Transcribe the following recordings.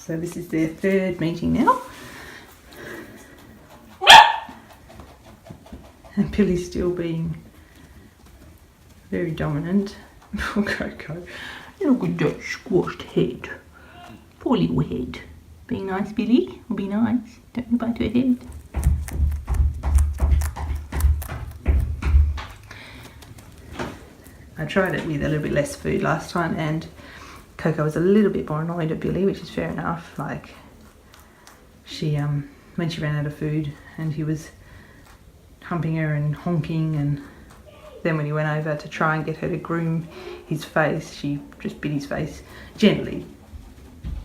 So this is their third meeting now. And Billy's still being very dominant. Poor Coco. Look at that squashed head. Poor little head. Be nice, Billy. Be nice. Don't you bite her head. I tried it with a little bit less food last time, and Coco was a little bit more annoyed at Billy, which is fair enough. Like, she, when she ran out of food and he was humping her and honking, and then when he went over to try and get her to groom his face, she just bit his face gently.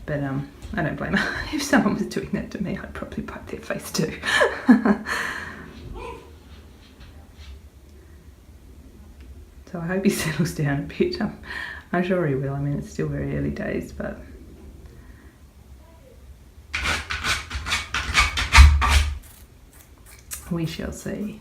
But I don't blame her. If someone was doing that to me, I'd probably bite their face too. So I hope he settles down a bit. I'm sure he will. I mean, it's still very early days, but we shall see.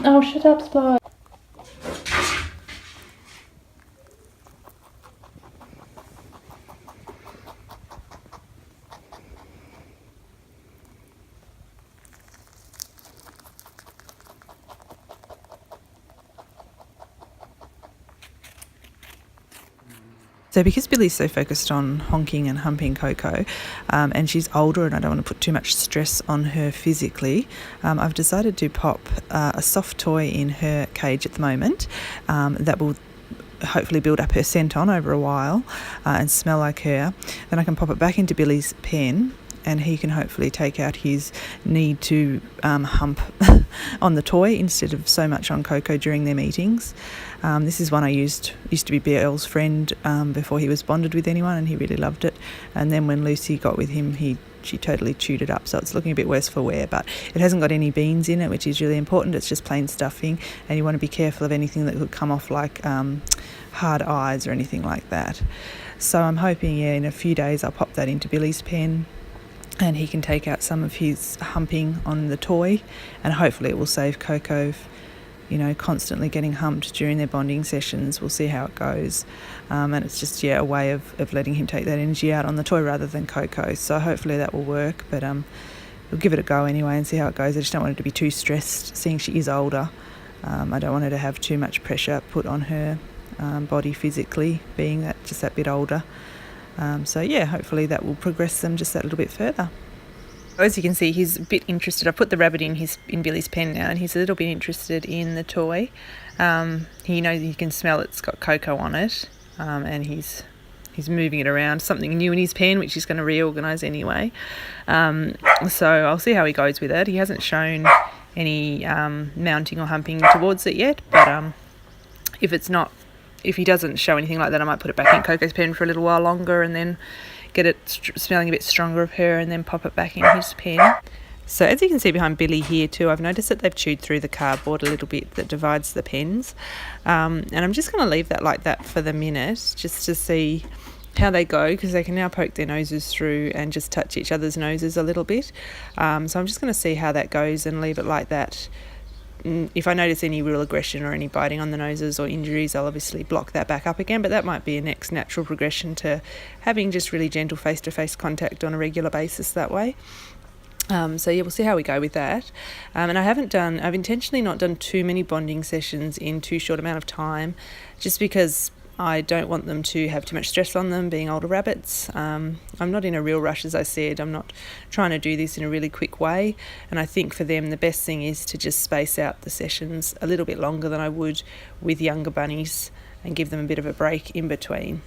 Oh, shut up, Spot. So because Billy's so focused on honking and humping Coco, and she's older and I don't want to put too much stress on her physically, I've decided to pop a soft toy in her cage at the moment that will hopefully build up her scent on over a while and smell like her. Then I can pop it back into Billy's pen, and he can hopefully take out his need to hump on the toy instead of so much on Coco during their meetings. This is one I used to be BL's friend before he was bonded with anyone, and he really loved it. And then when Lucy got with him, she totally chewed it up, so it's looking a bit worse for wear, but it hasn't got any beans in it, which is really important. It's just plain stuffing, and you want to be careful of anything that could come off, like hard eyes or anything like that. So I'm hoping, in a few days I'll pop that into Billy's pen, and he can take out some of his humping on the toy, and hopefully it will save Coco, constantly getting humped during their bonding sessions. We'll see how it goes, and it's just a way of letting him take that energy out on the toy rather than Coco. So hopefully that will work, but we'll give it a go anyway and see how it goes. I just don't want her to be too stressed, seeing she is older. I don't want her to have too much pressure put on her body physically, being that bit older. Hopefully that will progress them just that little bit further. As you can see, he's a bit interested. I put the rabbit in Billy's pen now, and he's a little bit interested in the toy. He knows, he can smell it's got Coco on it, and he's moving it around. Something new in his pen, which he's going to reorganise anyway. So I'll see how he goes with it. He hasn't shown any mounting or humping towards it yet, but if he doesn't show anything like that, I might put it back in Coco's pen for a little while longer and then get it smelling a bit stronger of her, and then pop it back in his pen. So as you can see behind Billy here too, I've noticed that they've chewed through the cardboard a little bit that divides the pens. And I'm just going to leave that like that for the minute, just to see how they go, because they can now poke their noses through and just touch each other's noses a little bit. So I'm just going to see how that goes and leave it like that. If I notice any real aggression or any biting on the noses or injuries, I'll obviously block that back up again, but that might be a next natural progression to having just really gentle face-to-face contact on a regular basis that way. We'll see how we go with that. And I've intentionally not done too many bonding sessions in too short amount of time, just because I don't want them to have too much stress on them, being older rabbits. I'm not in a real rush, as I said. I'm not trying to do this in a really quick way. And I think for them, the best thing is to just space out the sessions a little bit longer than I would with younger bunnies and give them a bit of a break in between.